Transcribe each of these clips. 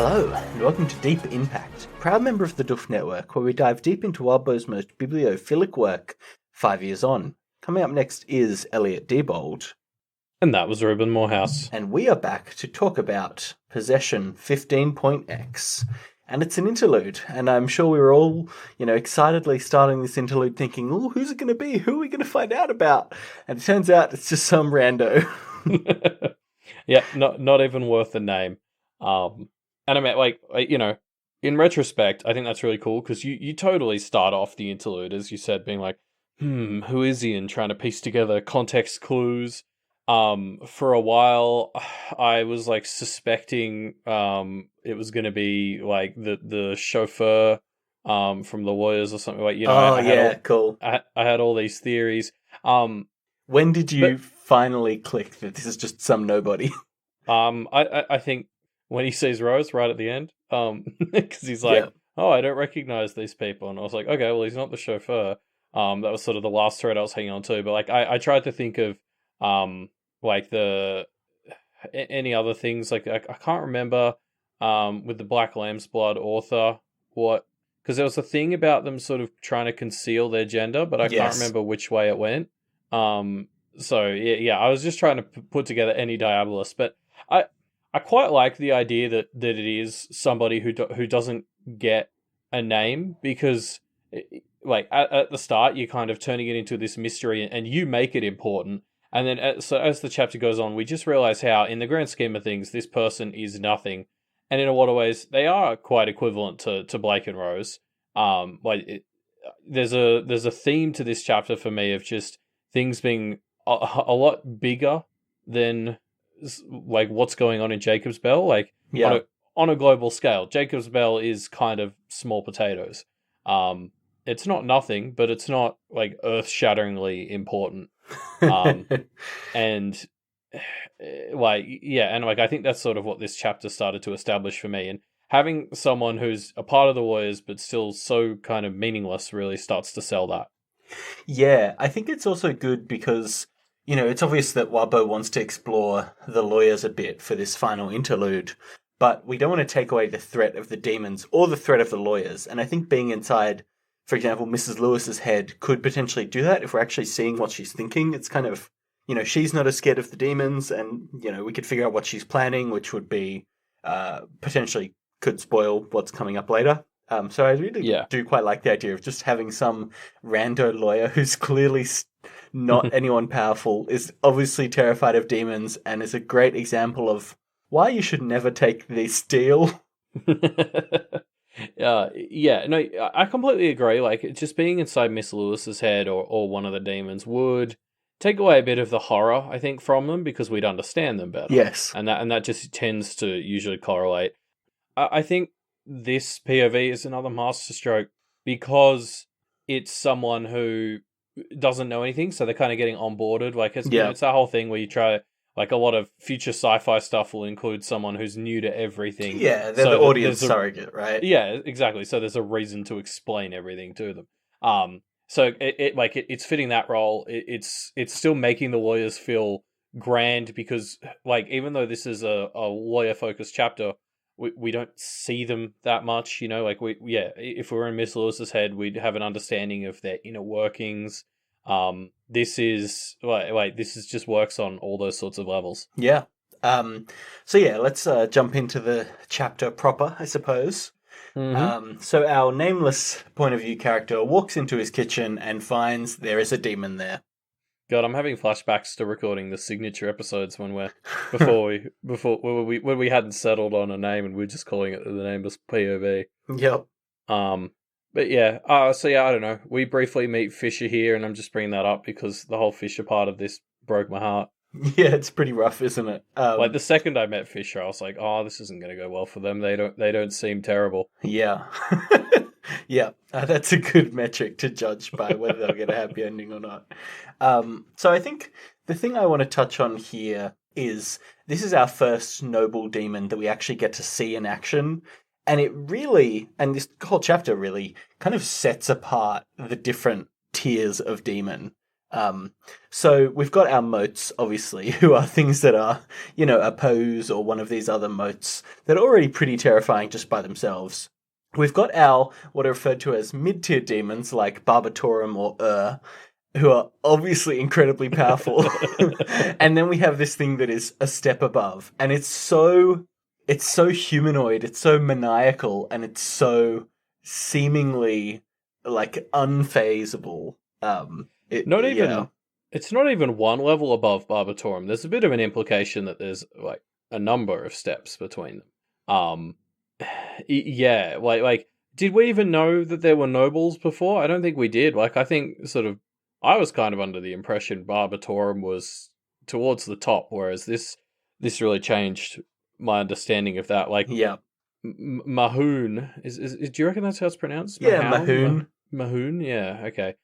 Hello, and welcome to Deep Impact, proud member of the Doof Network, where we dive deep into Wildbow's most bibliophilic work, 5 years on. Coming up next is Elliot Diebold. And that was Ruben Morehouse. And we are back to talk about Possession 15.x. And it's an interlude, and I'm sure we were all, excitedly starting this interlude thinking, oh, who's it going to be? Who are we going to find out about? And it turns out it's just some rando. Yeah, not even worth the name. And I mean, in retrospect, I think that's really cool because you totally start off the interlude, as you said, being like, who is he? And trying to piece together context clues. For a while, I was like suspecting it was going to be like the chauffeur from the Lawyers or something. Like, Cool. I had all these theories. When did you finally click that this is just some nobody? I think when he sees Rose right at the end, because he's like, oh, I don't recognize these people. And I was like, okay, well, he's not the chauffeur. That was sort of the last thread I was hanging on to. But like, I tried to think of, any other things. Like, I can't remember, with the Black Lamb's Blood author, because there was a thing about them sort of trying to conceal their gender, but I can't remember which way it went. So I was just trying to put together any Diabolist, but I quite like the idea that it is somebody who doesn't get a name, because at the start you're kind of turning it into this mystery and you make it important, and then as the chapter goes on, we just realize how, in the grand scheme of things, this person is nothing, and in a lot of ways they are quite equivalent to Blake and Rose. There's a theme to this chapter for me of just things being a lot bigger than like what's going on in Jacob's Bell, on a global scale. Jacob's Bell is kind of small potatoes. It's not nothing, but it's not like earth-shatteringly important. And I think that's sort of what this chapter started to establish for me. And having someone who's a part of the Warriors but still so kind of meaningless really starts to sell that. Yeah, I think it's also good because, it's obvious that Wabo wants to explore the lawyers a bit for this final interlude, but we don't want to take away the threat of the demons or the threat of the lawyers. And I think being inside, for example, Mrs. Lewis's head could potentially do that if we're actually seeing what she's thinking. It's kind of, she's not as scared of the demons, and, we could figure out what she's planning, which would be potentially could spoil what's coming up later. So I really do quite like the idea of just having some rando lawyer who's clearly not anyone powerful, is obviously terrified of demons, and is a great example of why you should never take this deal. I completely agree. Like, just being inside Miss Lewis's head or one of the demons would take away a bit of the horror, I think, from them, because we'd understand them better. Yes. And that just tends to usually correlate. I think this POV is another masterstroke because it's someone who doesn't know anything, so they're kind of getting onboarded. Like, it's that whole thing where you try, like, a lot of future sci-fi stuff will include someone who's new to everything. Yeah, they're the audience surrogate, right? Yeah, exactly. So there's a reason to explain everything to them. So it's fitting that role. It's still making the lawyers feel grand because, like, even though this is a lawyer-focused chapter, we don't see them that much, if we were in Miss Lewis's head, we'd have an understanding of their inner workings. This is just works on all those sorts of levels. Yeah. Let's jump into the chapter proper, I suppose. Mm-hmm. So our nameless point of view character walks into his kitchen and finds there is a demon there. God, I'm having flashbacks to recording the signature episodes when we hadn't settled on a name and we're just calling it the nameless POV. Yep. I don't know. We briefly meet Fisher here, and I'm just bringing that up because the whole Fisher part of this broke my heart. Yeah, it's pretty rough, isn't it? The second I met Fisher, I was like, "Oh, this isn't going to go well for them. They don't seem terrible." Yeah. Yeah, that's a good metric to judge by whether they'll get a happy ending or not. So I think the thing I want to touch on here is this is our first noble demon that we actually get to see in action. And it really, and this whole chapter really kind of sets apart the different tiers of demon. So we've got our motes, obviously, who are things that are, oppose or one of these other motes that are already pretty terrifying just by themselves. We've got our, what are referred to as mid-tier demons, like Barbatorum or who are obviously incredibly powerful. And then we have this thing that is a step above. And it's so humanoid, it's so maniacal, and it's so seemingly, like, unfazable. It's not even one level above Barbatorum. There's a bit of an implication that there's like a number of steps between them. Yeah, like did we even know that there were nobles before? I don't think we did. Like, I think I was kind of under the impression Barbatorum was towards the top, whereas this really changed my understanding of that. Like, yeah, Mahoon is do you reckon that's how it's pronounced? Yeah, Mahoon. Mahoon, yeah, okay.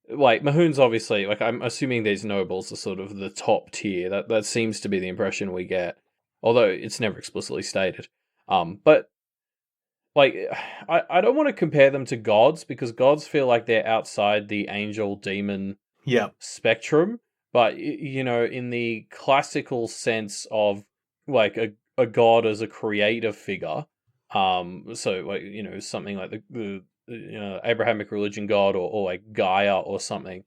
Like, Mahoon's obviously, like, I'm assuming these nobles are sort of the top tier. That seems to be the impression we get, although it's never explicitly stated. But, like, I don't want to compare them to gods, because gods feel like they're outside the angel-demon spectrum. But, in the classical sense of, like, a god as a creative figure, so, like, something like the Abrahamic religion god, or like Gaia or something.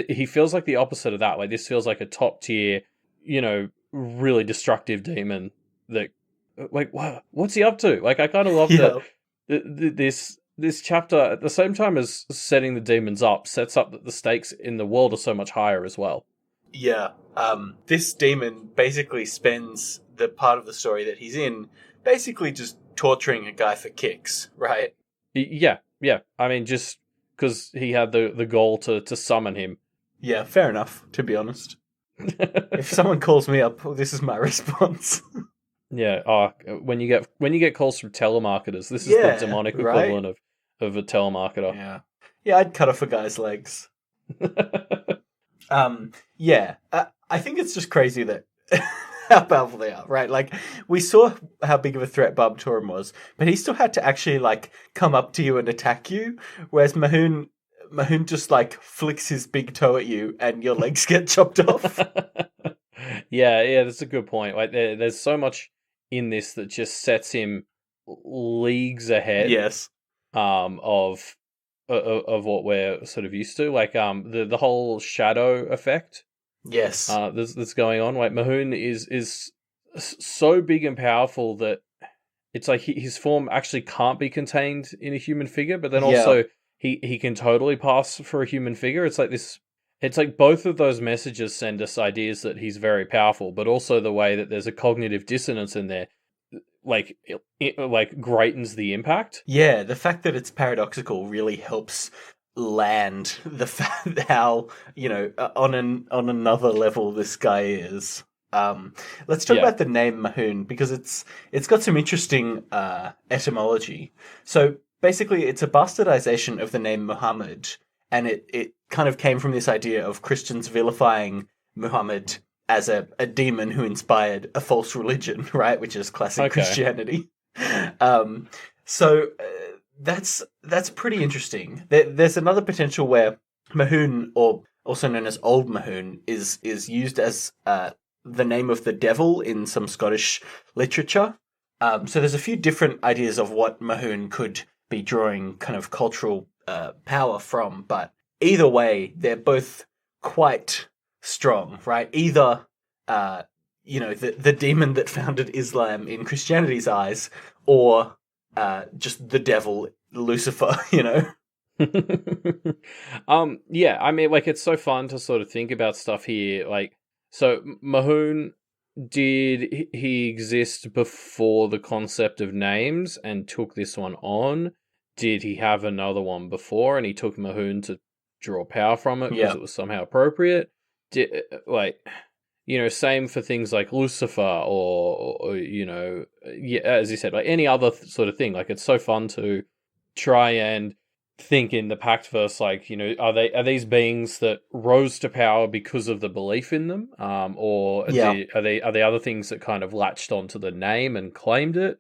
He feels like the opposite of that. Like, this feels like a top tier, really destructive demon that, like, what's he up to? Like, I kind of love that this chapter, at the same time as setting the demons up, sets up that the stakes in the world are so much higher as well. Yeah. This demon basically spends the part of the story that he's in basically just torturing a guy for kicks, right? Yeah. I mean, just because he had the goal to summon him. Yeah, fair enough, to be honest. If someone calls me up, this is my response. Yeah, when you get calls from telemarketers, this is the demonic equivalent of a telemarketer. Yeah, I'd cut off a guy's legs. I think it's just crazy that how powerful they are, right? Like, we saw how big of a threat Barbatorum was, but he still had to actually, like, come up to you and attack you, whereas Mahoon just, like, flicks his big toe at you and your legs get chopped off. Yeah, that's a good point. Like, there's so much in this that just sets him leagues ahead. Yes. Of what we're sort of used to, like the whole shadow effect. Yes. That's going on. Like, Mahoon is so big and powerful that it's like his form actually can't be contained in a human figure, but then also he can totally pass for a human figure. It's like this. It's like both of those messages send us ideas that he's very powerful, but also the way that there's a cognitive dissonance in there, like it like greatens the impact. Yeah, the fact that it's paradoxical really helps land the fact how, on another level this guy is. Let's talk about the name Mahoon, because it's got some interesting etymology. So basically, it's a bastardization of the name Muhammad, and it kind of came from this idea of Christians vilifying Muhammad as a demon who inspired a false religion, right? Which is classic Christianity. So that's pretty interesting. There's another potential where Mahoon, or also known as Old Mahoon, is used as the name of the devil in some Scottish literature. So there's a few different ideas of what Mahoon could be drawing kind of cultural power from, but either way, they're both quite strong, right? Either the demon that founded Islam in Christianity's eyes, or just the devil, Lucifer, Yeah, I mean, like, it's so fun to sort of think about stuff here. Like, so Mahoon, did he exist before the concept of names and took this one on? Did he have another one before and he took Mahoon to draw power from it because it was somehow appropriate? Same for things like Lucifer or as you said, like any other sort of thing. Like, it's so fun to try and think in the Pactverse, like, are these beings that rose to power because of the belief in them, or are they other things that kind of latched onto the name and claimed it?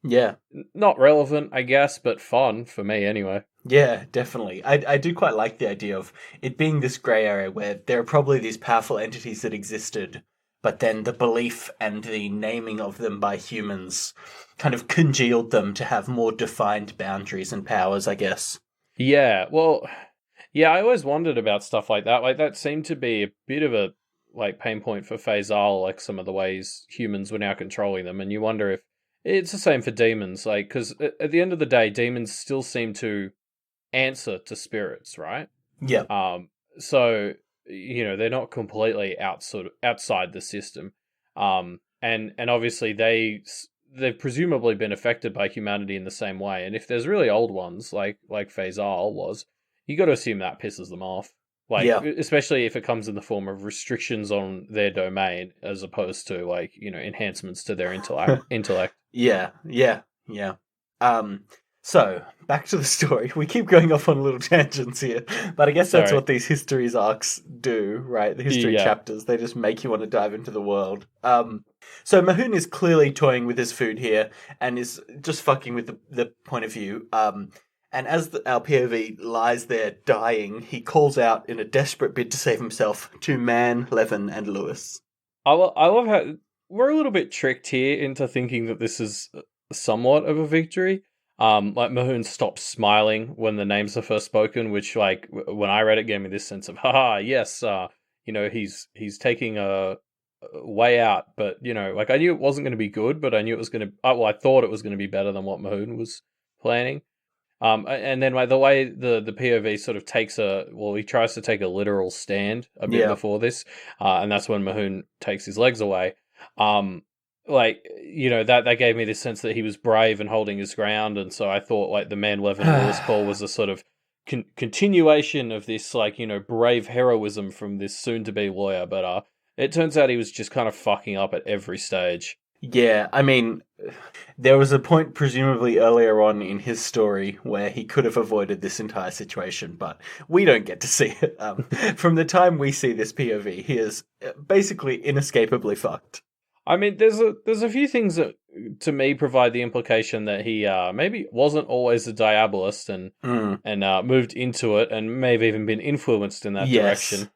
Yeah. Not relevant, I guess, but fun for me anyway. Yeah, definitely. I do quite like the idea of it being this grey area where there are probably these powerful entities that existed, but then the belief and the naming of them by humans kind of congealed them to have more defined boundaries and powers, I guess. Yeah, well, yeah, I always wondered about stuff like that. Like that seemed to be a bit of a like pain point for Faisal, like some of the ways humans were now controlling them, and you wonder if it's the same for demons, like because at the end of the day, demons still seem to answer to spirits, right? Yeah. So they're not completely outside the system, and obviously they've presumably been affected by humanity in the same way. And if there's really old ones like Faisal was, you got to assume that pisses them off. Like Yeah. especially if it comes in the form of restrictions on their domain as opposed to like enhancements to their intellect. Yeah, yeah, yeah. Um, so back to the story. We keep going off on little tangents here, but I guess that's Sorry. what these histories arcs do, right? The history Yeah. chapters, they just make you want to dive into the world. So Mahoon is clearly toying with his food here and is just fucking with the point of view. And as our POV lies there dying, he calls out in a desperate bid to save himself to Man, Levin, and Lewis. I love how we're a little bit tricked here into thinking that this is somewhat of a victory. Like Mahoon stops smiling when the names are first spoken, which like when I read it gave me this sense of, haha, yes, he's taking a way out, but like I knew it wasn't going to be good, but I knew it was going to. Well, I thought it was going to be better than what Mahoon was planning. And then like the way the POV sort of he tries to take a literal stand a bit Yeah. before this, and that's when Mahoon takes his legs away. That gave me this sense that he was brave and holding his ground, and so I thought like the Man Levin Lewis call was a sort of continuation of this like brave heroism from this soon to be lawyer, but it turns out he was just kind of fucking up at every stage. Yeah, I mean, there was a point, presumably earlier on in his story, where he could have avoided this entire situation, but we don't get to see it. From the time we see this POV, he is basically inescapably fucked. I mean, there's a few things that to me provide the implication that he maybe wasn't always a diabolist and moved into it and may have even been influenced in that Yes. direction.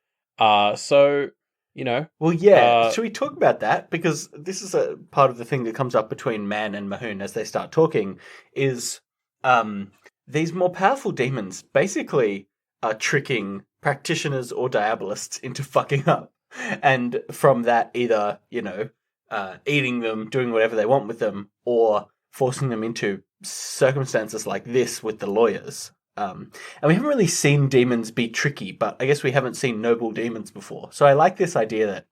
So you know, Well, yeah. uh, Should we talk about that? Because this is a part of the thing that comes up between Man and Mahoon as they start talking. Is um, these more powerful demons basically are tricking practitioners or diabolists into fucking up, and from that, either eating them, doing whatever they want with them, or forcing them into circumstances like this with the lawyers. And we haven't really seen demons be tricky, but I guess we haven't seen noble demons before. So I like this idea that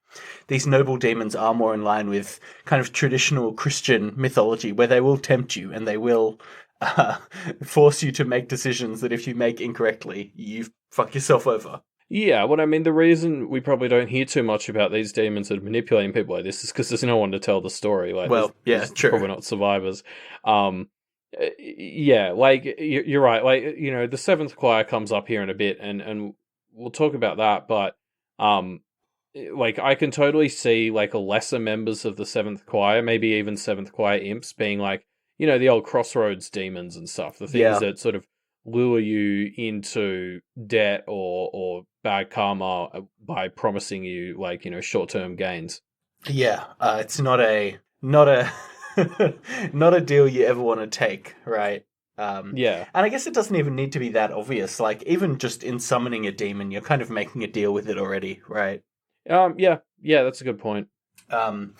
these noble demons are more in line with kind of traditional Christian mythology, where they will tempt you and they will uh, force you to make decisions that if you make incorrectly, you fuck yourself over. yeah. What I mean, the reason we probably don't hear too much about these demons that are manipulating people like this is because there's no one to tell the story. Like, Well, yeah, there's true. probably not survivors. Yeah, like you're right. Like the seventh choir comes up here in a bit, and we'll talk about that. But like I can totally see like a lesser members of the seventh choir, maybe even seventh choir imps, being like the old crossroads demons and stuff. The things Yeah, that sort of lure you into debt or bad karma by promising you like short term gains. yeah. It's not a not a deal you ever want to take, right? Yeah. And I guess it doesn't even need to be that obvious. Like even just in summoning a demon, you're kind of making a deal with it already, right? Yeah. Yeah. That's a good point. Um,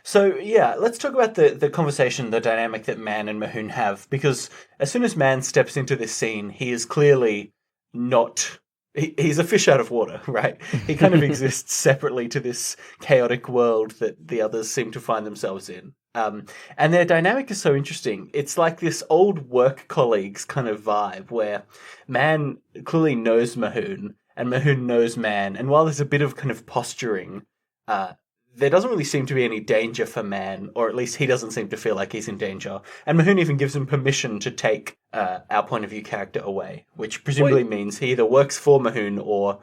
so yeah, let's talk about the conversation, the dynamic that Man and Mahoon have, because as soon as Man steps into this scene, he is clearly not. He's a fish out of water, right? He kind of exists separately to this chaotic world that the others seem to find themselves in. And their dynamic is so interesting. It's like this old work colleagues kind of vibe where Man clearly knows Mahoon and Mahoon knows Man. And while there's a bit of kind of posturing, uh, there doesn't really seem to be any danger for Man, or at least he doesn't seem to feel like he's in danger. And Mahoon even gives him permission to take our point of view character away, which presumably Wait. means he either works for Mahoon or,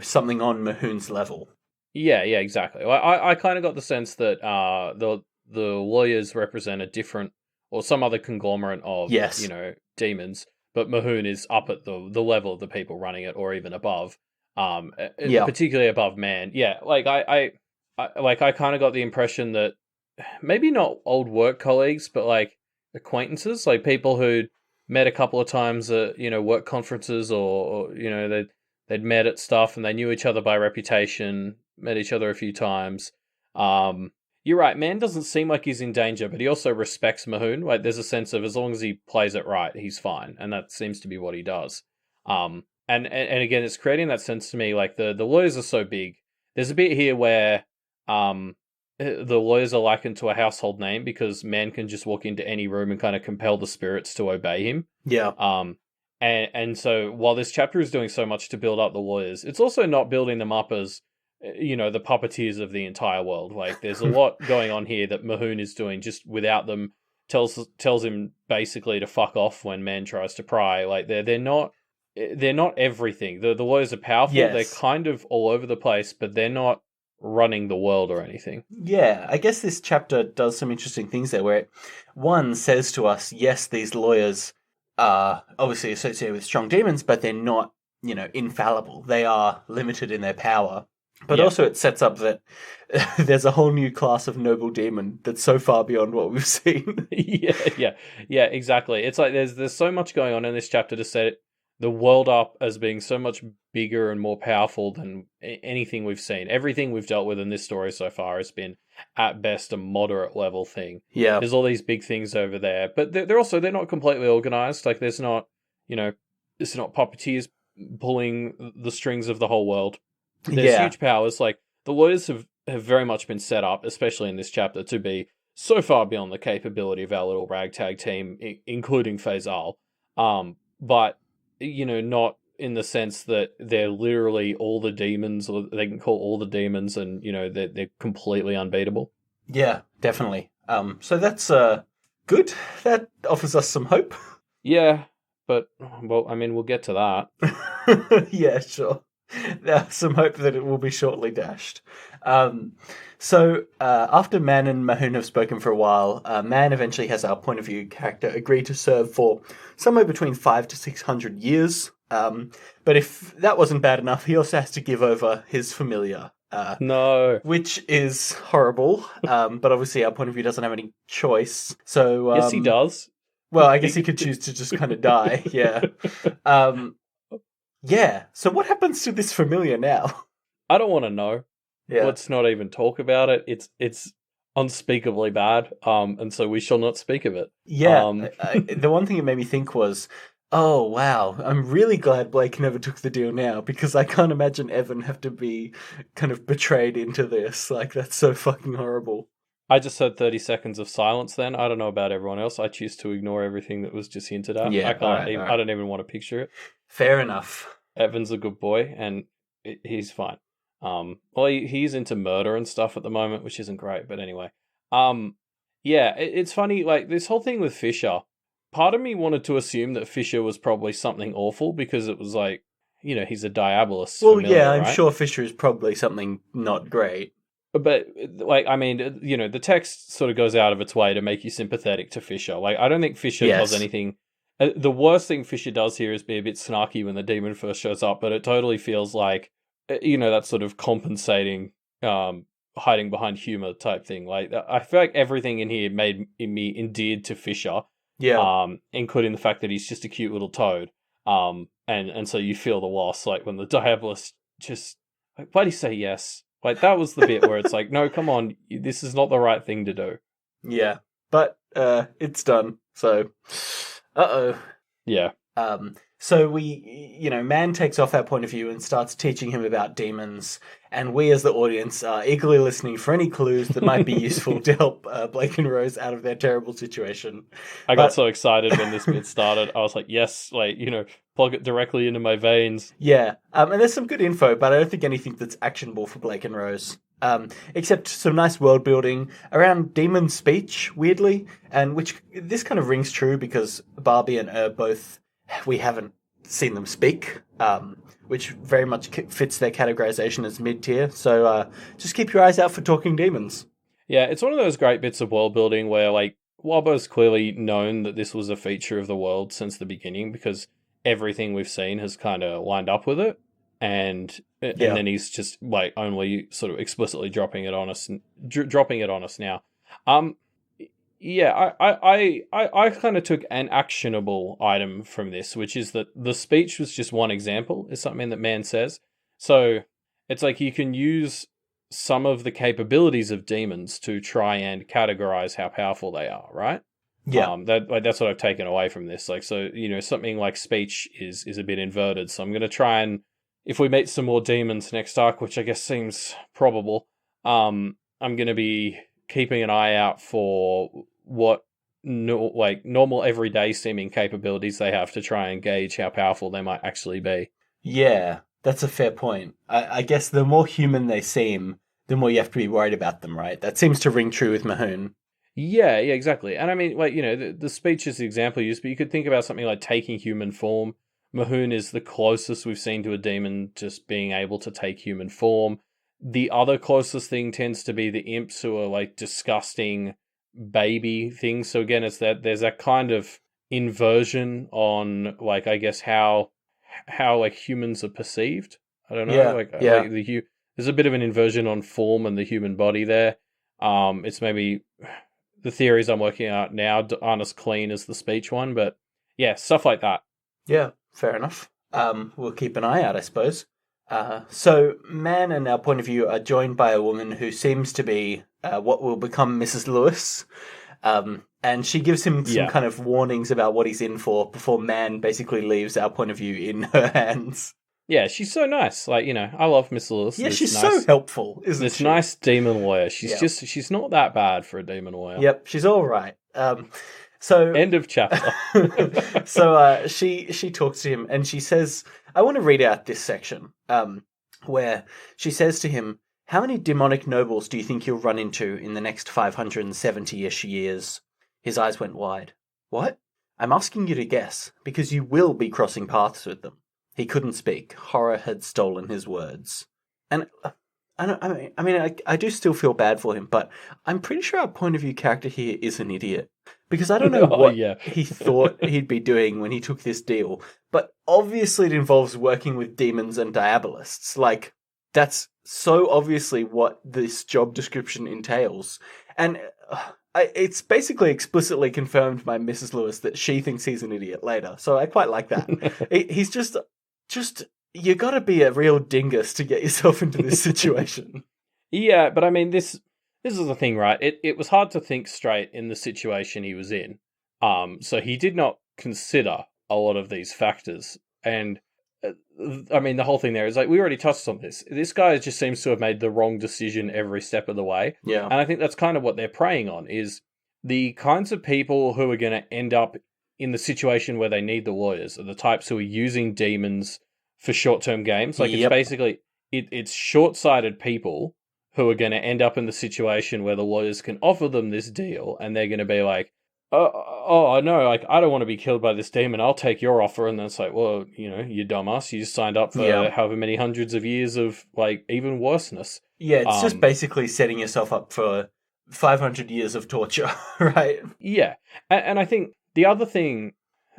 something on Mahoon's level. Yeah, exactly. I kind of got the sense that the lawyers represent a different or some other conglomerate of, Yes. demons, but Mahoon is up at the level of the people running it, or even above, Yeah. particularly above man. Yeah, like I kind of got the impression that maybe not old work colleagues, but like acquaintances, like people who'd met a couple of times at work conferences, or they'd met at stuff and they knew each other by reputation, met each other a few times. You're right, man doesn't seem like he's in danger, but he also respects Mahoon. Like there's a sense of as long as he plays it right, he's fine, and that seems to be what he does. And again, it's creating that sense to me. Like the lawyers are so big. There's a bit here where the lawyers are likened to a household name because man can just walk into any room and kind of compel the spirits to obey him. Yeah. And so while this chapter is doing so much to build up the lawyers, it's also not building them up as the puppeteers of the entire world. Like there's a lot going on here that Mahoon is doing just without them. Tells him basically to fuck off when man tries to pry. Like they're not everything. The lawyers are powerful. Yes. They're kind of all over the place, but they're not running the world or anything. Yeah, I guess this chapter does some interesting things there, where one says to us, yes, these lawyers are obviously associated with strong demons, but they're not, infallible. They are limited in their power. But also it sets up that there's a whole new class of noble demon that's so far beyond what we've seen. Yeah, exactly. It's like there's so much going on in this chapter to set the world up as being so much bigger and more powerful than anything we've seen. Everything we've dealt with in this story so far has been, at best, a moderate level thing. Yeah. There's all these big things over there, but they're not completely organized. Like there's not, it's not puppeteers pulling the strings of the whole world. There's huge powers. Like the lawyers have very much been set up, especially in this chapter, to be so far beyond the capability of our little ragtag team, including Faisal. But not in the sense that they're literally all the demons, or they can call all the demons, and they're completely unbeatable. Yeah, definitely. So that's good. That offers us some hope. Yeah, but we'll get to that. Yeah, sure. There's some hope that it will be shortly dashed. So after Man and Mahoon have spoken for a while, Man eventually has our point of view character agree to serve for somewhere between 500 to 600 years. But if that wasn't bad enough, he also has to give over his familiar. No. Which is horrible. But obviously our point of view doesn't have any choice. So yes, he does. Well, I guess he could choose to just kind of die. Yeah. Yeah. So what happens to this familiar now? I don't want to know. Yeah. Let's not even talk about it. It's unspeakably bad. And so we shall not speak of it. Yeah. The one thing it made me think was, oh wow, I'm really glad Blake never took the deal now, because I can't imagine Evan have to be kind of betrayed into this. Like that's so fucking horrible. I just heard 30 seconds of silence then. I don't know about everyone else. I choose to ignore everything that was just hinted at. Yeah, I don't even want to picture it. Fair enough. Evan's a good boy, and he's fine. He's into murder and stuff at the moment, which isn't great, but anyway. Yeah, it's funny, like, this whole thing with Fisher, part of me wanted to assume that Fisher was probably something awful, because it was like, he's a Diabolus. Well, familiar, yeah, I'm right? sure Fisher is probably something not great. But, like, I mean, the text sort of goes out of its way to make you sympathetic to Fisher. Like, I don't think Fisher does anything. The worst thing Fisher does here is be a bit snarky when the demon first shows up, but it totally feels like, that sort of compensating, hiding behind humor type thing. Like, I feel like everything in here made me endeared to Fisher. Yeah. Including the fact that he's just a cute little toad. And so you feel the loss, like when the Diabolist just, like, why'd he say yes? Like, that was the bit where it's like, no, come on, this is not the right thing to do. Yeah, but it's done, so uh-oh. Yeah. So we, Man takes off our point of view and starts teaching him about demons, and we as the audience are eagerly listening for any clues that might be useful to help Blake and Rose out of their terrible situation. I got so excited when this bit started. I was like, yes, like, plug it directly into my veins. Yeah, and there's some good info, but I don't think anything that's actionable for Blake and Rose. Except some nice world building around demon speech, weirdly, and which this kind of rings true because Barbie and both, we haven't seen them speak, which very much fits their categorization as mid-tier. So just keep your eyes out for talking demons. Yeah, it's one of those great bits of world building where, like, Wildbow's clearly known that this was a feature of the world since the beginning because everything we've seen has kind of lined up with it, and Yeah. then he's just like only sort of explicitly dropping it on us now. Um, yeah, I kind of took an actionable item from this, which is that the speech was just one example. Is something that man says, so it's like you can use some of the capabilities of demons to try and categorize how powerful they are, right? Yeah. That's what I've taken away from this. Like, so something like speech is a bit inverted. So I'm gonna try and, if we meet some more demons next arc, which I guess seems probable, I'm gonna be keeping an eye out for what normal everyday seeming capabilities they have to try and gauge how powerful they might actually be. Yeah, that's a fair point. I guess the more human they seem, the more you have to be worried about them, right? That seems to ring true with Mahoon. Yeah, exactly. And I mean, like, the speech is the example used, but you could think about something like taking human form. Mahoon is the closest we've seen to a demon just being able to take human form. The other closest thing tends to be the imps, who are like disgusting baby things. So again, it's that there's that kind of inversion on, like, I guess how like humans are perceived. I don't know, Yeah, like yeah. there's a bit of an inversion on form and the human body there. It's maybe the theories I'm working out now aren't as clean as the speech one, but yeah, stuff like that. Yeah, fair enough. We'll keep an eye out, I suppose. So, Man, in our point of view, are joined by a woman who seems to be what will become Mrs. Lewis. And she gives him some Yeah. kind of warnings about what he's in for before Man basically leaves our point of view in her hands. Yeah, she's so nice. Like, I love Miss Lewis. Yeah, she's so helpful, isn't This she? nice demon lawyer. Yeah. She's not that bad for a demon lawyer. Yep, she's all right. So End of chapter. so she talks to him and she says, I want to read out this section where she says to him, how many demonic nobles do you think you'll run into in the next 570-ish years? His eyes went wide. What? I'm asking you to guess, because you will be crossing paths with them. He couldn't speak. Horror had stolen his words. And I do still feel bad for him, but I'm pretty sure our point of view character here is an idiot. Because I don't know what he thought he'd be doing when he took this deal, but obviously it involves working with demons and diabolists. Like, that's so obviously what this job description entails. And it's basically explicitly confirmed by Mrs. Lewis that she thinks he's an idiot later, so I quite like that. He's just you gotta be a real dingus to get yourself into this situation. Yeah, but I mean, this is the thing, right? It was hard to think straight in the situation he was in. So he did not consider a lot of these factors. And I mean, the whole thing there is like, we already touched on this. This guy just seems to have made the wrong decision every step of the way. Yeah. And I think that's kind of what they're preying on, is the kinds of people who are going to end up in the situation where they need the lawyers are the types who are using demons for short-term games. Like, it's basically, it's short-sighted people who are going to end up in the situation where the lawyers can offer them this deal, and they're going to be like, oh, no, like, I don't want to be killed by this demon, I'll take your offer. And then it's like, well, you dumbass, you just signed up for however many hundreds of years of, like, even worseness. Yeah, it's just basically setting yourself up for 500 years of torture, right? Yeah. And I think the other thing,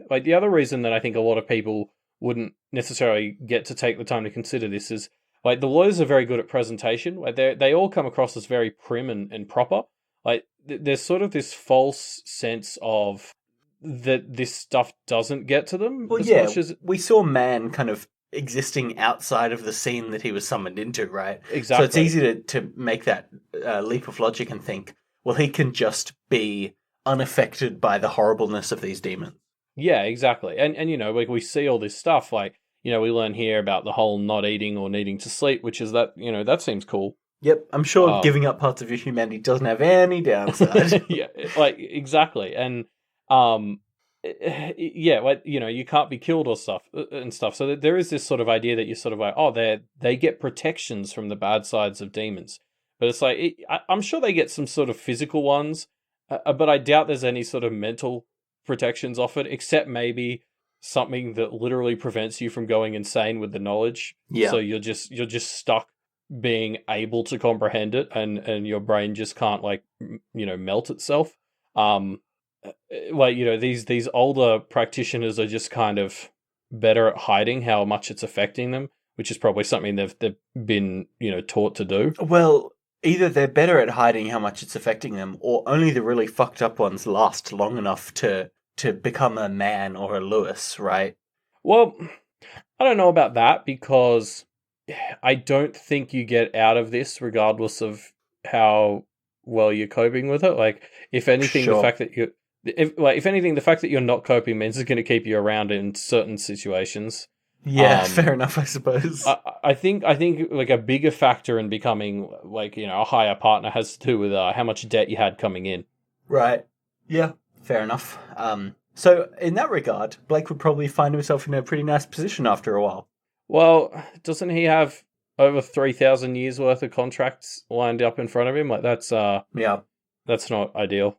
like, the other reason that I think a lot of people wouldn't necessarily get to take the time to consider this is, like, the lawyers are very good at presentation. Like, they all come across as very prim and proper. Like, there's sort of this false sense of that this stuff doesn't get to them. Well, yeah, much as we saw Man kind of existing outside of the scene that he was summoned into, right? Exactly. So it's easy to make that leap of logic and think, well, he can just be unaffected by the horribleness of these demons. Yeah, exactly. And like, we see all this stuff, like, we learn here about the whole not eating or needing to sleep, which is that, that seems cool. Yep, I'm sure giving up parts of your humanity doesn't have any downside. Yeah, like, exactly. And, yeah, like, you can't be killed or stuff and stuff. So there is this sort of idea that you're sort of like, oh, they get protections from the bad sides of demons. But it's like, I'm sure they get some sort of physical ones, but I doubt there's any sort of mental protections offered, except maybe something that literally prevents you from going insane with the knowledge. Yeah. So you're just stuck being able to comprehend it, and your brain just can't, like, melt itself. like, these older practitioners are just kind of better at hiding how much it's affecting them, which is probably something they've been, taught to do. Well, either they're better at hiding how much it's affecting them, or only the really fucked up ones last long enough to become a man or a Lewis, right? Well, I don't know about that, because I don't think you get out of this regardless of how well you're coping with it. Like, if anything, Sure. the fact that if anything, the fact that you're not coping means it's going to keep you around in certain situations. Yeah, fair enough, I suppose. I think like a bigger factor in becoming, like, a higher partner has to do with how much debt you had coming in. Right. Yeah, fair enough. So in that regard, Blake would probably find himself in a pretty nice position after a while. Well, doesn't he have over 3,000 years worth of contracts lined up in front of him? Like, that's Yeah. that's not ideal.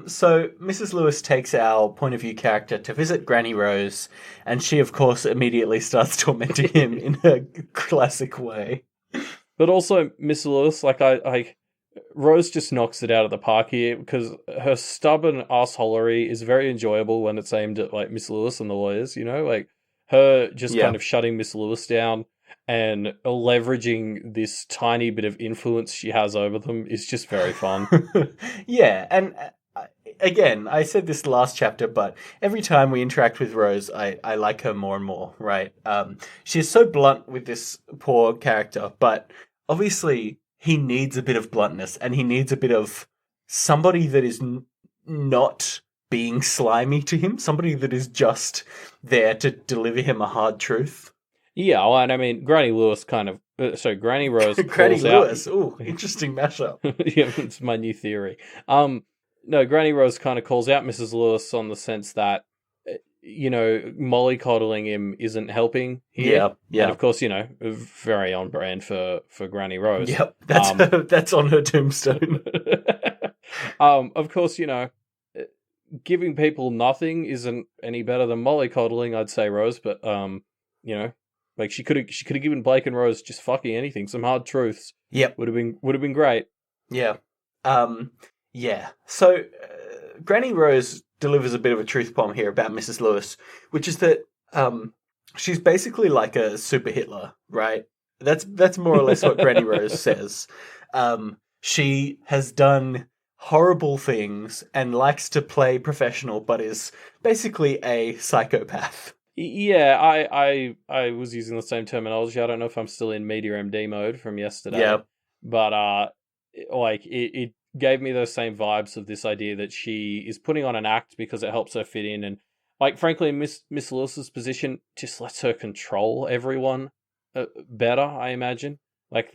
So Mrs. Lewis takes our point of view character to visit Granny Rose, and she, of course, immediately starts tormenting him in a classic way. But also, Miss Lewis, like, Rose just knocks it out of the park here, because her stubborn assholery is very enjoyable when it's aimed at, like, Miss Lewis and the lawyers, like her just kind of shutting Miss Lewis down and leveraging this tiny bit of influence she has over them is just very fun. Yeah, and again, I said this last chapter, but every time we interact with Rose, I like her more and more, right? She's so blunt with this poor character, but obviously he needs a bit of bluntness, and he needs a bit of somebody that is not being slimy to him, somebody that is just there to deliver him a hard truth. Yeah, well, and I mean, Granny Lewis Granny Rose Granny calls Lewis, out... ooh, interesting mashup. Yeah, it's my new theory. No, Granny Rose kind of calls out Mrs. Lewis on the sense that, mollycoddling him isn't helping here. Yeah. And of course, very on brand for Granny Rose. Yep, that's on her tombstone. Of course, giving people nothing isn't any better than mollycoddling, I'd say, Rose, but like, she could have given Blake and Rose just fucking anything, some hard truths. Yep, would have been great. Yeah, yeah. So Granny Rose delivers a bit of a truth bomb here about Mrs. Lewis, which is that she's basically like a super Hitler, right? That's more or less what Granny Rose says. She has done horrible things and likes to play professional, but is basically a psychopath. Yeah, I was using the same terminology. I don't know if I'm still in Media MD mode from yesterday. Yeah. But like, it gave me those same vibes of this idea that she is putting on an act because it helps her fit in, and, like, frankly, Miss Lewis's position just lets her control everyone better, I imagine. Like,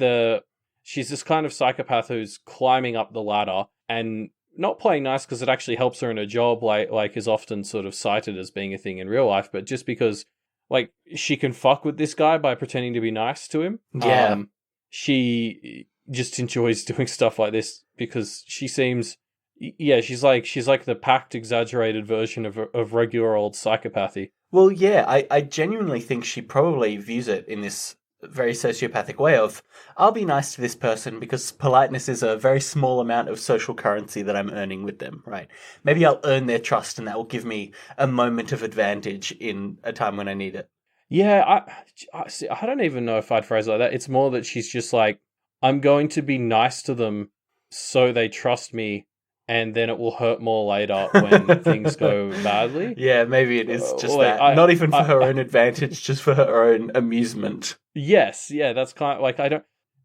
she's this kind of psychopath who's climbing up the ladder and not playing nice because it actually helps her in her job, like is often sort of cited as being a thing in real life, but just because, like, she can fuck with this guy by pretending to be nice to him. Yeah. She just enjoys doing stuff like this because she seems, she's like the Pact exaggerated version of regular old psychopathy. Well, yeah, I genuinely think she probably views it in this very sociopathic way of, I'll be nice to this person because politeness is a very small amount of social currency that I'm earning with them, right? Maybe I'll earn their trust and that will give me a moment of advantage in a time when I need it. Yeah, I don't even know if I'd phrase it like that. It's more that she's just like, I'm going to be nice to them so they trust me, and then it will hurt more later when things go badly. Yeah, maybe it is just that. Not even for her own advantage, just for her own amusement. Yes, yeah, that's kind of like,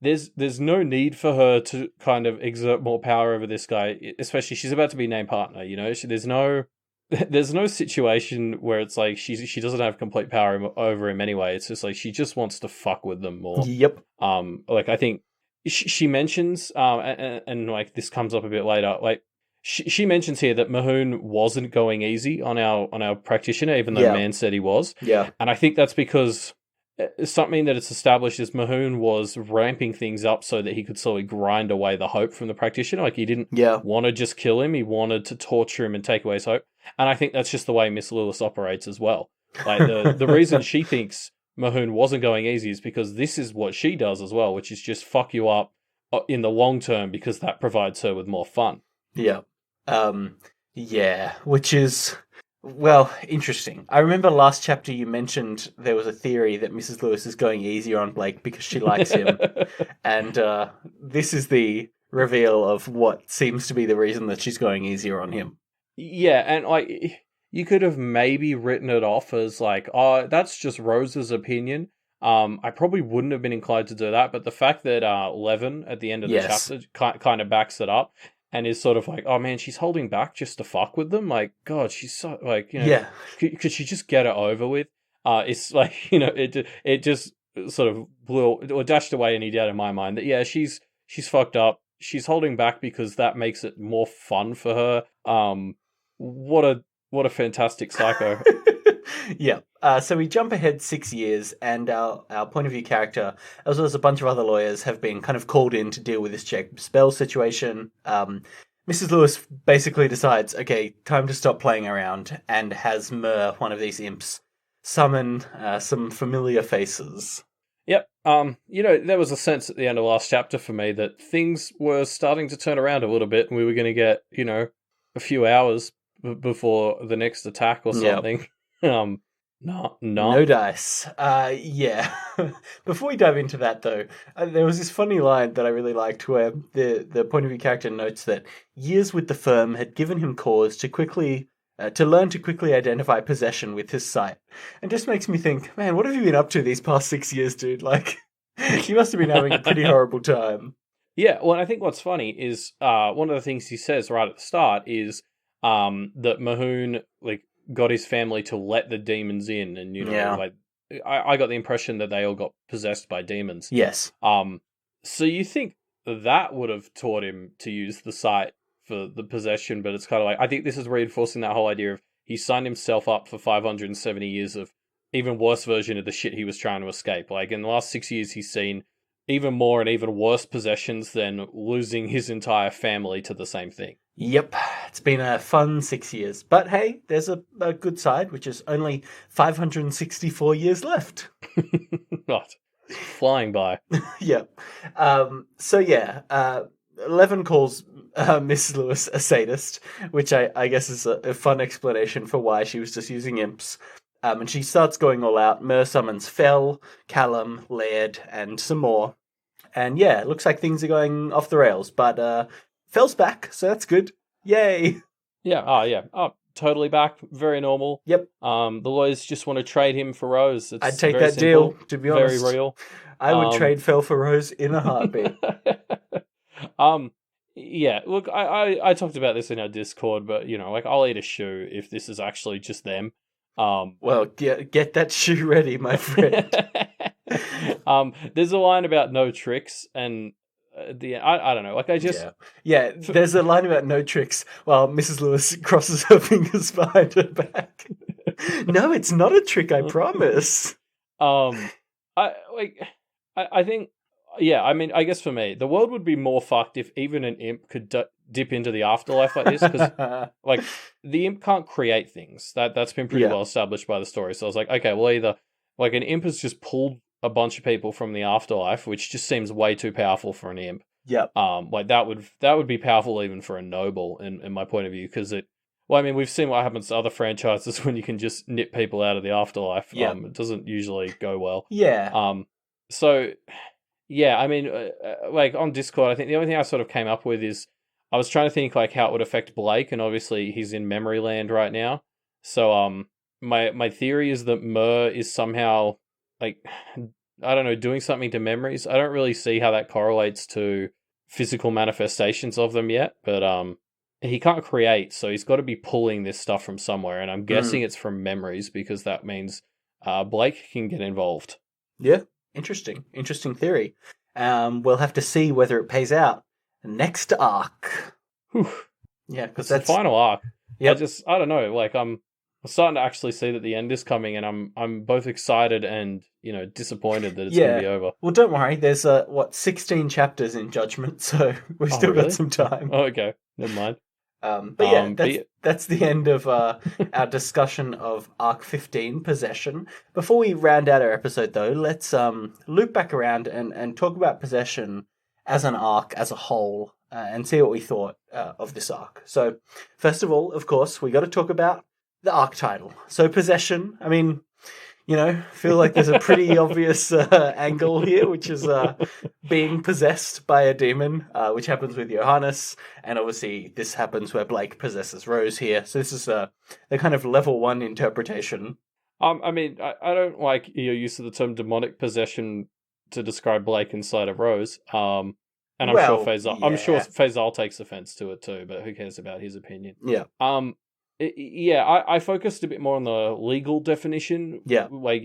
there's no need for her to kind of exert more power over this guy, especially she's about to be named partner, there's no situation where it's like she doesn't have complete power over him anyway. It's just like she just wants to fuck with them more. Yep. Like, I think she mentions, and like, this comes up a bit later, like, she mentions here that Mahoon wasn't going easy on our practitioner, even though Man said he was. Yeah. And I think that's because something that it's established is Mahoon was ramping things up so that he could slowly grind away the hope from the practitioner. Like, he didn't want to just kill him. He wanted to torture him and take away his hope. And I think that's just the way Miss Lewis operates as well. Like, the reason she thinks Mahoon wasn't going easy is because this is what she does as well, which is just fuck you up in the long term because that provides her with more fun. Yeah. Yeah, which is, well, interesting. I remember last chapter you mentioned there was a theory that Mrs. Lewis is going easier on Blake because she likes him, and this is the reveal of what seems to be the reason that she's going easier on him. Yeah, and like you could have maybe written it off as like, oh, that's just Rose's opinion. I probably wouldn't have been inclined to do that, but the fact that Levin at the end of the Yes. chapter kind of backs it up and is sort of like, oh man, she's holding back just to fuck with them. Like, God, she's so like, Yeah. could she just get it over with? It's like, it just sort of blew or dashed away any doubt in my mind that yeah, she's fucked up. She's holding back because that makes it more fun for her. What a fantastic psycho. Yeah. So we jump ahead 6 years, and our point of view character, as well as a bunch of other lawyers, have been kind of called in to deal with this Jacob Spell situation. Mrs. Lewis basically decides, okay, time to stop playing around, and has Myrrh, one of these imps, summon some familiar faces. Yep. There was a sense at the end of last chapter for me that things were starting to turn around a little bit, and we were going to get, a few hours before the next attack or something. Yep. No dice. Yeah. Before we dive into that, though, there was this funny line that I really liked where the point of view character notes that years with the firm had given him cause to learn to quickly identify possession with his sight. And just makes me think, man, what have you been up to these past 6 years, dude? Like, you must have been having a pretty horrible time. Yeah, well, I think what's funny is one of the things he says right at the start is that Mahoon got his family to let the demons in, and I got the impression that they all got possessed by demons. Yes. So you think that would have taught him to use the sight for the possession, but it's kind of like I think this is reinforcing that whole idea of he signed himself up for 570 years of even worse version of the shit he was trying to escape. Like in the last 6 years, he's seen even more and even worse possessions than losing his entire family to the same thing. Yep, it's been a fun 6 years. But hey, there's a good side, which is only 564 years left. Not flying by. Yep. Levin calls Miss Lewis a sadist, which I guess is a fun explanation for why she was just using imps. And she starts going all out. Myrrh summons Fell, Callum, Laird, and some more. And yeah, it looks like things are going off the rails. But Fell's back, so that's good. Yay! Yeah, totally back. Very normal. Yep. The lawyers just want to trade him for Rose. I'd take that simple, deal, to be honest. Very real. I would trade Fell for Rose in a heartbeat. Yeah, look, I talked about this in our Discord, but, I'll eat a shoe if this is actually just them. Well, get that shoe ready, my friend. There's a line about no tricks, and I don't know. Yeah. There's a line about no tricks while Mrs. Lewis crosses her fingers behind her back. No, it's not a trick, I promise. I think. Yeah, I mean, I guess for me, the world would be more fucked if even an imp could dip into the afterlife like this, because the imp can't create things. That's been pretty well established by the story. So I was like, okay, well, either an imp has just pulled a bunch of people from the afterlife, which just seems way too powerful for an imp. Yep. That would be powerful even for a noble, in my point of view, because we've seen what happens to other franchises when you can just nip people out of the afterlife. Yeah. It doesn't usually go well. Yeah. So. Yeah, I mean, on Discord, I think the only thing I sort of came up with is I was trying to think how it would affect Blake, and obviously he's in memory land right now. So, my theory is that Myrrh is somehow I don't know, doing something to memories. I don't really see how that correlates to physical manifestations of them yet, but he can't create, so he's got to be pulling this stuff from somewhere, and I'm guessing it's from memories because that means Blake can get involved. Yeah. Interesting theory. We'll have to see whether it pays out. Next arc. Whew. Yeah, because that's the final arc. Yeah, I don't know. I'm starting to actually see that the end is coming, and I'm both excited and disappointed that it's going to be over. Well, don't worry. There's 16 chapters in Judgment, so we've still got some time. Oh, okay, never mind. That's the end of our discussion of Arc 15, Possession. Before we round out our episode, though, let's loop back around and talk about Possession as an arc, as a whole. and see what we thought of this arc. So, first of all, of course, we got to talk about the arc title. So, Possession. I mean, feel like there's a pretty obvious angle here, which is being possessed by a demon, which happens with Johannes, and obviously this happens where Blake possesses Rose here. So this is the kind of level 1 interpretation. I mean, I don't like your use of the term demonic possession to describe Blake inside of Rose. And I'm sure Faisal takes offense to it too, but who cares about his opinion? Yeah. I focused a bit more on the legal definition. Yeah. Like,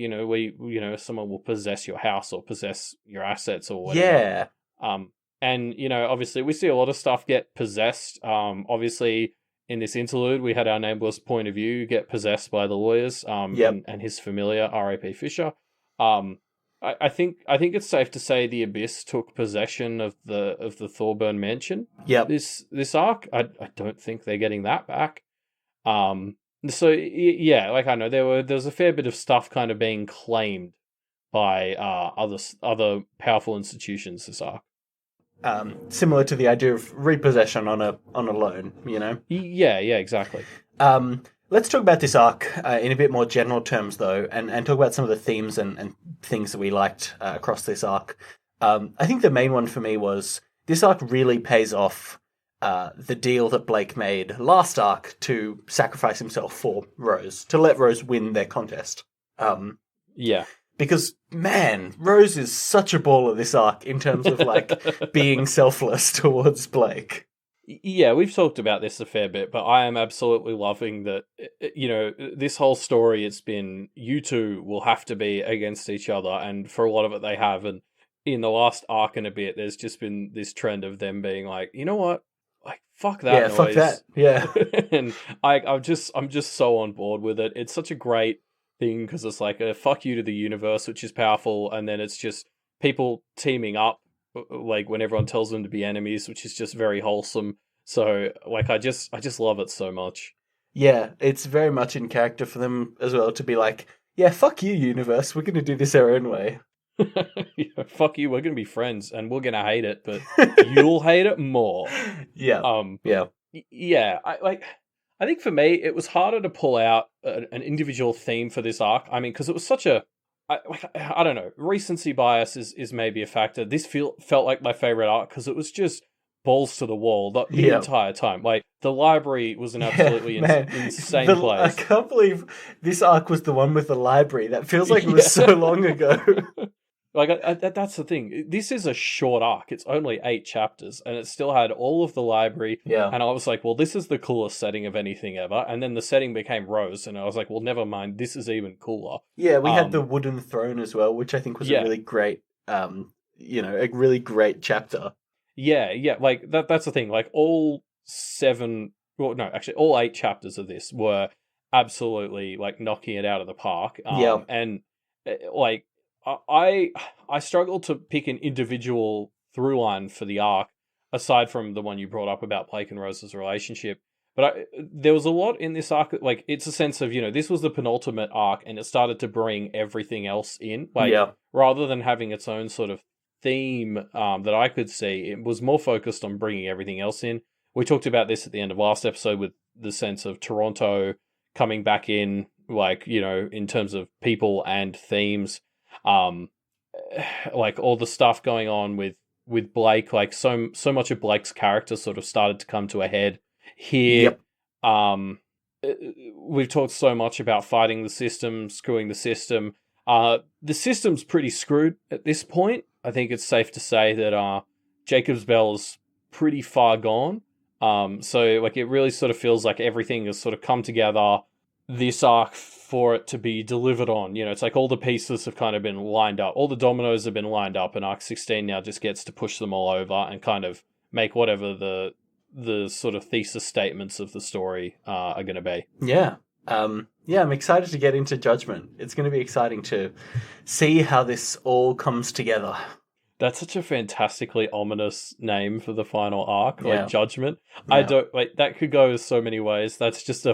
someone will possess your house or possess your assets or whatever. Yeah. And, obviously we see a lot of stuff get possessed. Obviously in this interlude, we had our nameless point of view get possessed by the lawyers, and his familiar, R.A.P. Fisher. I think it's safe to say the Abyss took possession of the Thorburn mansion. Yeah. This arc, I don't think they're getting that back. So yeah, like I know there was a fair bit of stuff kind of being claimed by other powerful institutions this arc. Similar to the idea of repossession on a loan, Yeah, exactly. Let's talk about this arc in a bit more general terms, though, and talk about some of the themes and things that we liked across this arc. I think the main one for me was this arc really pays off the deal that Blake made last arc to sacrifice himself for Rose, to let Rose win their contest. Yeah. Because, man, Rose is such a baller this arc in terms of, being selfless towards Blake. Yeah, we've talked about this a fair bit, but I am absolutely loving that, this whole story, it's been, you two will have to be against each other, and for a lot of it they have, and in the last arc and a bit, there's just been this trend of them being like, you know what? Like, fuck that noise. Fuck that. Yeah. And I'm just so on board with it. It's such a great thing because it's like a fuck you to the universe, which is powerful, and then it's just people teaming up, like when everyone tells them to be enemies, which is just very wholesome. So, like, I just love it so much. Yeah, it's very much in character for them as well to be like, yeah, fuck you, universe. We're going to do this our own way. Fuck you, we're going to be friends, and we're going to hate it, but you'll hate it more. Yeah. Yeah, I think for me, it was harder to pull out an individual theme for this arc. I mean, because it was such a... I don't know. Recency bias is maybe a factor. This felt like my favorite arc because it was just balls to the wall the entire time. Like, the library was an absolutely insane place. I can't believe this arc was the one with the library. That feels like it was so long ago. Like, that's the thing. This is a short arc. It's only 8 chapters, and it still had all of the library. Yeah. And I was like, well, this is the coolest setting of anything ever. And then the setting became Rose, and I was like, well, never mind. This is even cooler. Yeah, we had the wooden throne as well, which I think was a really great, a really great chapter. Yeah. Like, that's the thing. Like, all 8 chapters of this were absolutely, like, knocking it out of the park. And, like, I struggled to pick an individual through line for the arc, aside from the one you brought up about Blake and Rose's relationship. But there was a lot in this arc, like, it's a sense of, this was the penultimate arc, and it started to bring everything else in. Rather than having its own sort of theme that I could see, it was more focused on bringing everything else in. We talked about this at the end of last episode with the sense of Toronto coming back in, like, in terms of people and themes. Like all the stuff going on with Blake, like so much of Blake's character sort of started to come to a head here. We've talked so much about fighting the system, screwing the system. The system's pretty screwed at this point. I think it's safe to say that Jacob's Bell is pretty far gone. So like it really sort of feels like everything has sort of come together this arc for it to be delivered on. It's like all the pieces have kind of been lined up. All the dominoes have been lined up, and Arc 16 now just gets to push them all over and kind of make whatever the sort of thesis statements of the story are going to be. Yeah. I'm excited to get into Judgment. It's going to be exciting to see how this all comes together. That's such a fantastically ominous name for the final arc, like Judgment. Yeah. I don't like that could go so many ways. It's just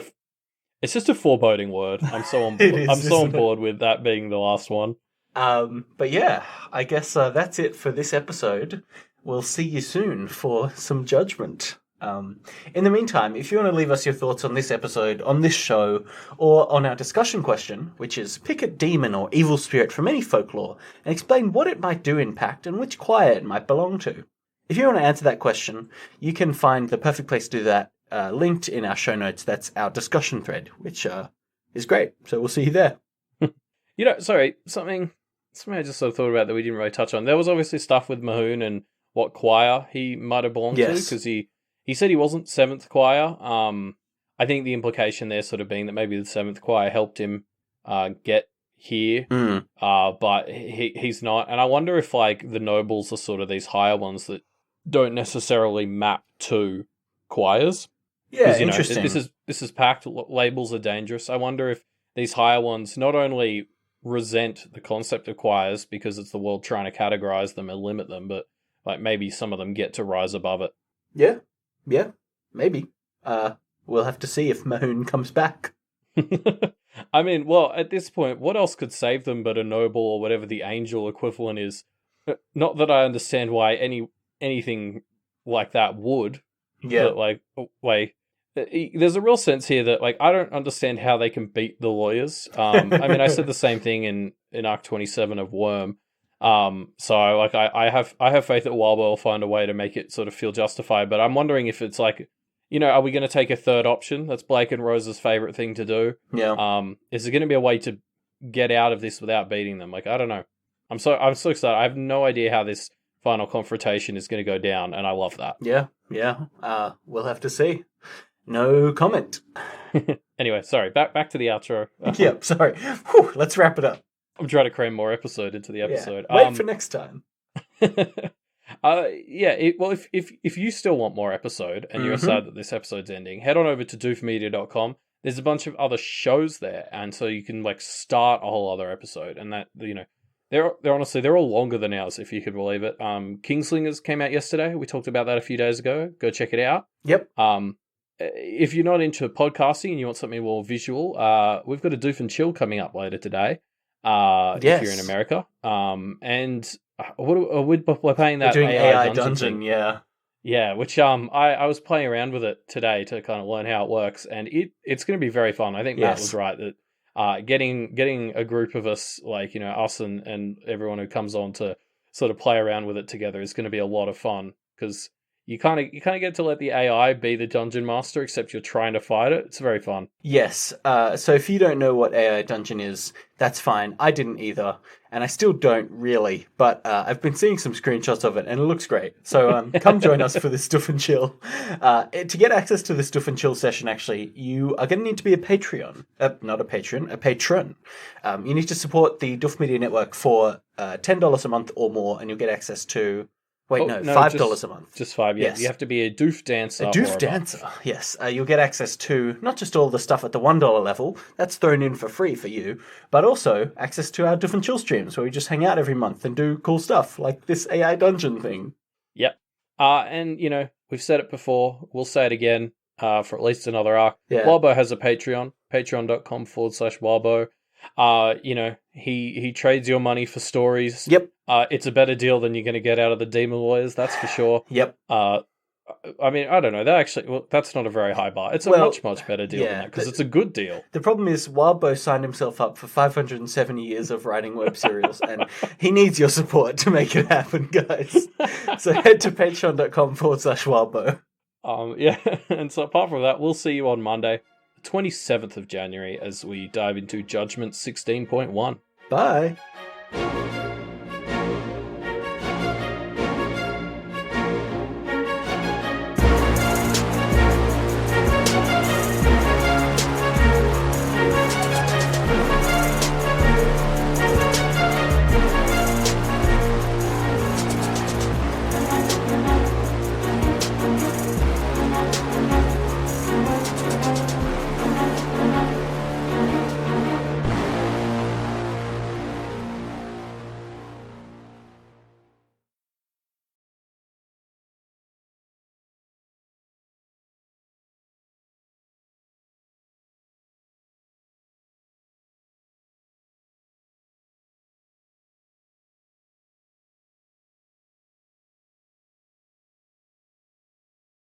a foreboding word. I'm so on board. I'm so on board with that being the last one. But yeah, I guess that's it for this episode. we'll see you soon for some judgment. In the meantime, if you want to leave us your thoughts on this episode, on this show, or on our discussion question, which is pick a demon or evil spirit from any folklore and explain what it might do in Pact and which choir it might belong to. If you want to answer that question, you can find the perfect place to do that linked in our show notes. That's our discussion thread, which is great. So we'll see you there. Something I just sort of thought about that we didn't really touch on. There was obviously stuff with Mahoon and what choir he might have belonged to, because he said he wasn't 7th choir. I think the implication there sort of being that maybe the 7th choir helped him get here, but he's not. And I wonder if like the nobles are sort of these higher ones that don't necessarily map to choirs. Yeah, interesting. This is Pact. Labels are dangerous. I wonder if these higher ones not only resent the concept of choirs because it's the world trying to categorize them and limit them, but like maybe some of them get to rise above it. Yeah, maybe. We'll have to see if Mahoon comes back. I mean, well, at this point, what else could save them but a noble or whatever the angel equivalent is? Not that I understand why anything like that would. Yeah. But, there's a real sense here that, like, I don't understand how they can beat the lawyers. I mean, I said the same thing in Arc 27 of Worm. So, like, I have faith that Wildbow will find a way to make it sort of feel justified, but I'm wondering if it's like, are we going to take a third option? That's Blake and Rose's favorite thing to do. Yeah. Is there going to be a way to get out of this without beating them? Like, I don't know. I'm so excited. I have no idea how this final confrontation is going to go down, and I love that. Yeah. We'll have to see. No comment. Anyway, sorry. Back to the outro. Yep. Sorry. Whew, let's wrap it up. I'm trying to cram more episode into the episode. Yeah. Wait for next time. If you still want more episode and you're sad that this episode's ending, head on over to doofmedia.com. There's a bunch of other shows there, and so you can like start a whole other episode, and that they're honestly they're all longer than ours, if you could believe it. Kingslingers came out yesterday. We talked about that a few days ago. Go check it out. Yep. If you're not into podcasting and you want something more visual, we've got a Doof and Chill coming up later today. If you're in America. And we're playing that AI Dungeon. Yeah, which I was playing around with it today to kind of learn how it works, and it's going to be very fun. I think Matt was right that getting a group of us, like us and everyone who comes on to sort of play around with it together is going to be a lot of fun, because you kind of get to let the AI be the dungeon master, except you're trying to fight it. It's very fun. Yes. So if you don't know what AI Dungeon is, that's fine. I didn't either, and I still don't really. But I've been seeing some screenshots of it, and it looks great. So come join us for this Doof and Chill. To get access to this Doof and Chill session, actually, you are going to need to be a Patreon. Not a patron, a patron. You need to support the Doof Media Network for $10 a month or more, and you'll get access to... $5 a month. Just $5, yeah. Yes. You have to be a doof dancer. A doof dancer, yes. You'll get access to not just all the stuff at the $1 level, that's thrown in for free for you, but also access to our Doof and Chill streams, where we just hang out every month and do cool stuff, like this AI dungeon thing. Yep. And, we've said it before, we'll say it again for at least another arc. Yeah. Wildbow has a Patreon, patreon.com/Wildbow. He trades your money for stories. Yep. It's a better deal than you're going to get out of the demon lawyers, that's for sure. Yep. I mean, I don't know. That's not a very high bar. It's a much better deal than that, because it's a good deal. The problem is Wildbow signed himself up for 570 years of writing web serials, and he needs your support to make it happen, guys. So head to patreon.com/Wildbow. And so apart from that, we'll see you on Monday, 27th of January, as we dive into Judgment 16.1. Bye.